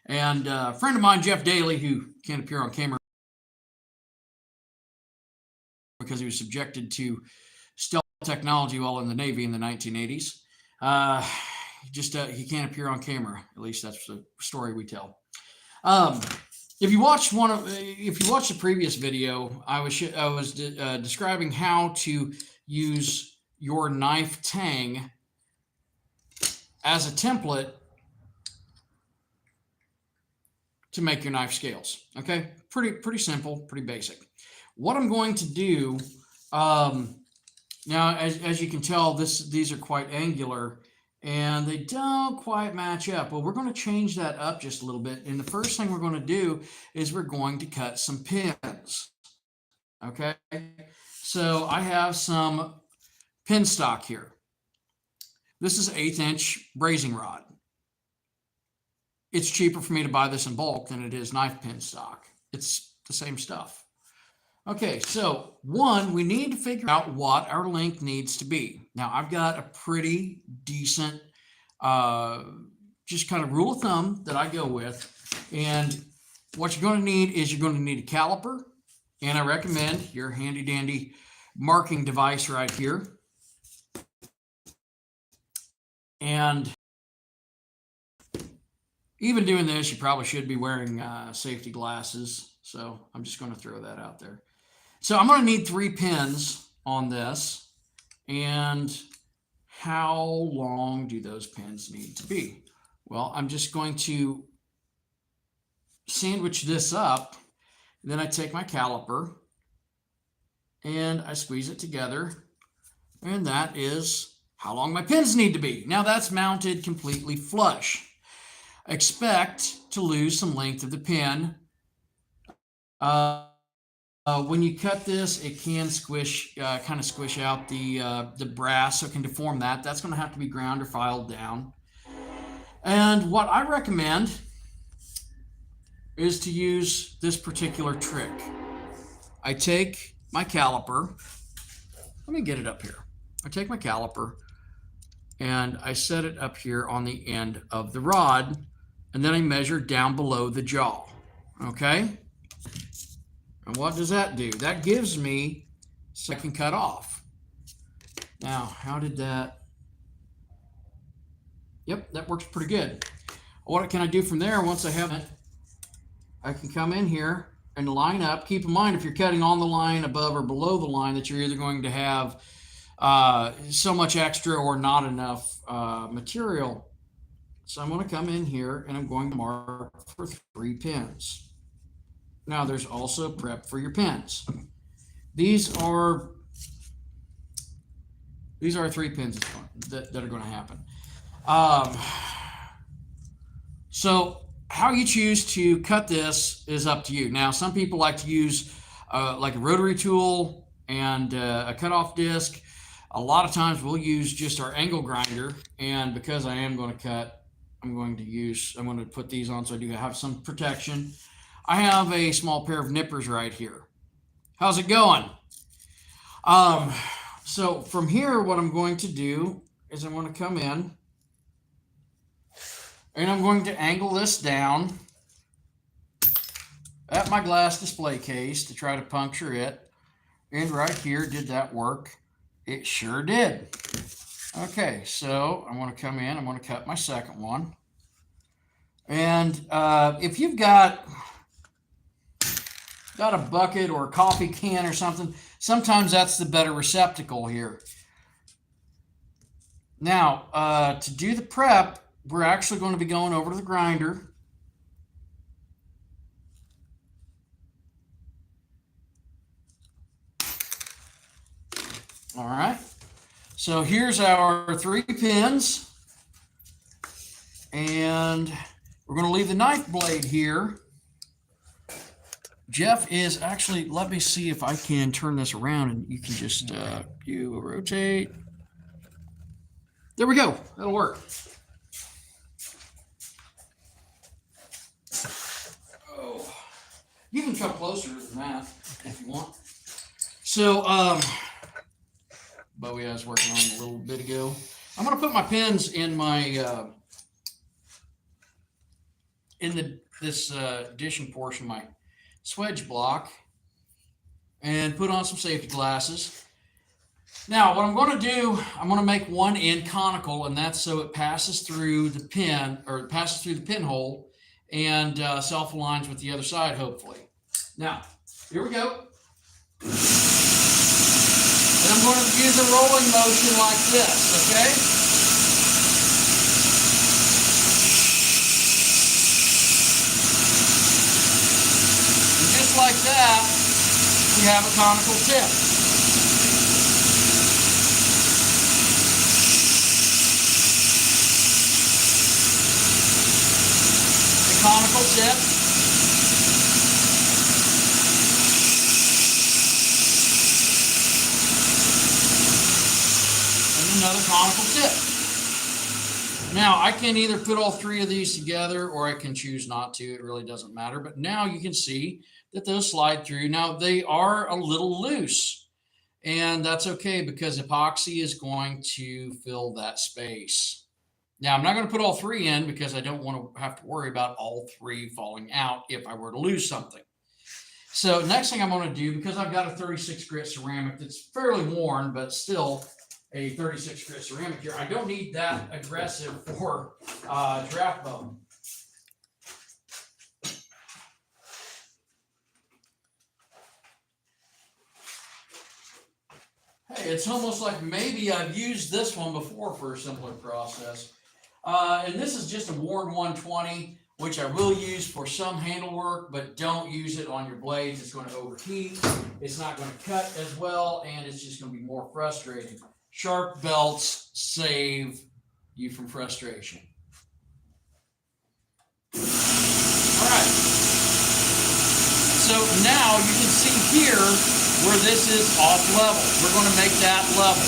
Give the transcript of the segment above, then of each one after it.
And a friend of mine, Jeff Daly, who can't appear on camera because he was subjected to stealth technology while in the Navy in the 1980s. He can't appear on camera. At least that's the story we tell. Um, if you watched the previous video, I was describing how to use your knife tang as a template to make your knife scales. Okay, pretty simple, pretty basic. What I'm going to do now, as you can tell, these are quite angular and they don't quite match up. Well, we're going to change that up just a little bit. And the first thing we're going to do is we're going to cut some pins. Okay, so I have some pin stock here. This is 1/8 inch brazing rod. It's cheaper for me to buy this in bulk than it is knife pin stock. It's the same stuff. Okay, so we need to figure out what our length needs to be. Now, I've got a pretty decent, just kind of rule of thumb that I go with. And what you're going to need is you're going to need a caliper. And I recommend your handy dandy marking device right here. And even doing this, you probably should be wearing safety glasses. So I'm just going to throw that out there. So I'm going to need 3 pins on this. And how long do those pins need to be? Well, I'm just going to sandwich this up. Then I take my caliper and I squeeze it together. And that is how long my pins need to be. Now that's mounted completely flush. Expect to lose some length of the pin. When you cut this, it can kind of squish out the brass, so it can deform that. That's going to have to be ground or filed down. And what I recommend is to use this particular trick. I take my caliper. Let me get it up here. I take my caliper and I set it up here on the end of the rod, and then I measure down below the jaw. Okay? And what does that do? That gives me so I can cut off. Now, how did that? Yep, that works pretty good. What can I do from there once I have it? I can come in here and line up. Keep in mind, if you're cutting on the line, above or below the line, that you're either going to have so much extra or not enough material. So I'm going to come in here and I'm going to mark for 3 pins. Now there's also prep for your pins. These are 3 pins that are going to happen. So how you choose to cut this is up to you. Now, some people like to use like a rotary tool and a cutoff disc. A lot of times we'll use just our angle grinder. And because I am going to cut, I'm going to put these on so I do have some protection. I have a small pair of nippers right here. How's it going? So from here, what I'm going to do is I'm going to come in and I'm going to angle this down at my glass display case to try to puncture it. And right here, did that work? It sure did. Okay, so I'm going to come in, I'm going to cut my second one. And if you've got a bucket or a coffee can or something, sometimes that's the better receptacle here. Now, to do the prep, we're actually going to be going over to the grinder. All right. So here's our 3 pins. And we're going to leave the knife blade here. Jeff is actually, let me see if I can turn this around and you can just you rotate. There we go. That'll work. Oh, you can come closer than that if you want. So, Bowie I was working on a little bit ago. I'm going to put my pins in my in this addition portion of my swedge block and put on some safety glasses. Now, what I'm going to do, I'm going to make one end conical, and that's so it passes through the pin, or it passes through the pinhole and self-aligns with the other side, hopefully. Now, here we go. And I'm going to use a rolling motion like this, okay? And just like that, we have a conical tip. The conical tip. Another conical tip. Now I can either put all three of these together or I can choose not to. It really doesn't matter. But now you can see that those slide through. Now they are a little loose, and that's okay because epoxy is going to fill that space. Now I'm not going to put all three in because I don't want to have to worry about all three falling out if I were to lose something. So next thing I'm going to do, because I've got a 36 grit ceramic that's fairly worn, but still a 36 grit ceramic here, I don't need that aggressive for draft bone. Hey, it's almost like maybe I've used this one before for a similar process. And this is just a worn 120, which I will use for some handle work, but don't use it on your blades. It's going to overheat. It's not going to cut as well, and it's just going to be more frustrating. Sharp belts save you from frustration. All right. So now you can see here where this is off level. We're going to make that level.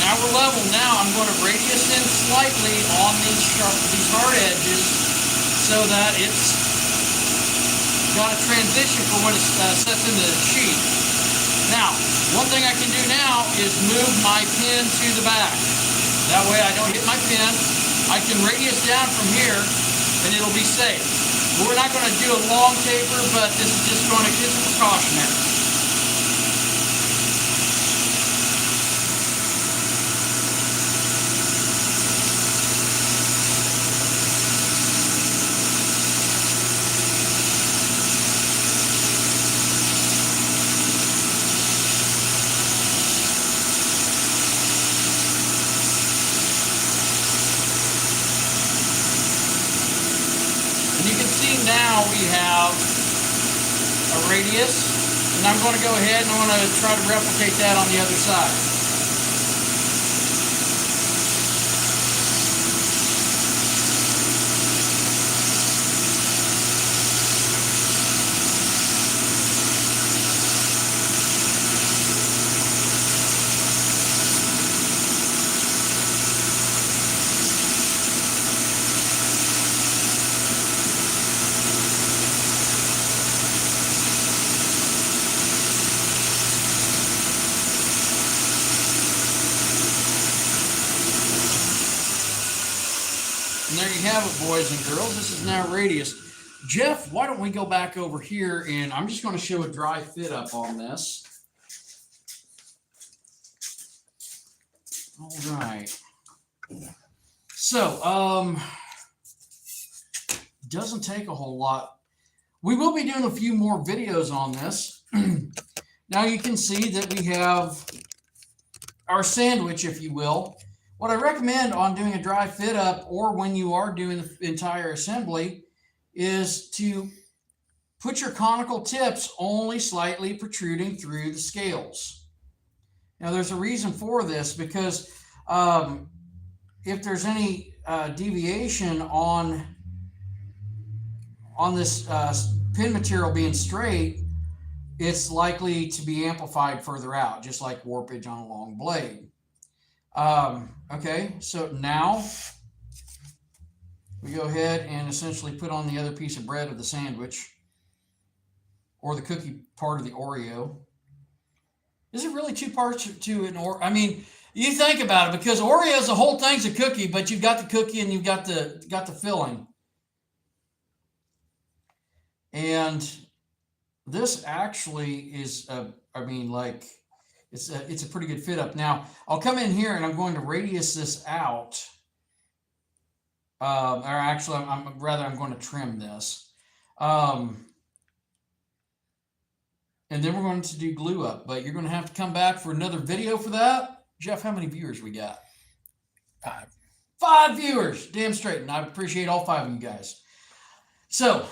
Now we're level. Now I'm going to radius in slightly on these hard edges so that it's got a transition for when it sets into the sheet. Now, one thing I can do now is move my pin to the back. That way I don't hit my pin. I can radius down from here and it'll be safe. We're not going to do a long taper, but this is just going to get a precautionary. You can see now we have a radius, and I'm going to go ahead and I'm going to try to replicate that on the other side. And there you have it, boys and girls. This is now radius. Jeff, why don't we go back over here, and I'm just going to show a dry fit up on this. All right. So, doesn't take a whole lot. We will be doing a few more videos on this. Now you can see that we have our sandwich, if you will. What I recommend on doing a dry fit up, or when you are doing the entire assembly, is to put your conical tips only slightly protruding through the scales. Now there's a reason for this, because if there's any deviation on this pin material being straight, it's likely to be amplified further out, just like warpage on a long blade. Okay, so now we go ahead and essentially put on the other piece of bread of the sandwich, or the cookie part of the Oreo. Is it really two parts to an Oreo? I mean, you think about it, because Oreos, the whole thing's a cookie, but you've got the cookie and you've got the filling. And this actually is I mean, like, it's a pretty good fit up. Now, I'll come in here and I'm going to radius this out. Or actually, I'm going to trim this. And then we're going to do glue up, but you're going to have to come back for another video for that. Jeff, how many viewers we got? 5. 5 viewers, damn straight. And I appreciate all 5 of you guys. So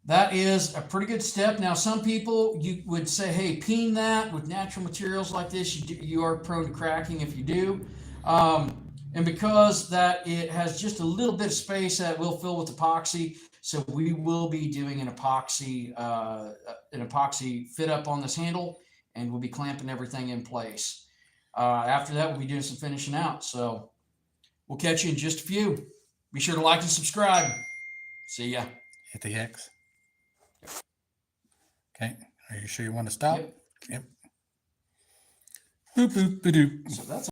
that is a pretty good step. Now, some people, you would say, hey, peen that with natural materials like this. You are prone to cracking if you do. And because that it has just a little bit of space that will fill with epoxy, so we will be doing an epoxy fit up on this handle, and we'll be clamping everything in place. After that, we'll be doing some finishing out. So we'll catch you in just a few. Be sure to like and subscribe. See ya. Hit the X. Okay. Are you sure you want to stop? Yep. Boop, boop, ba-doop. So that's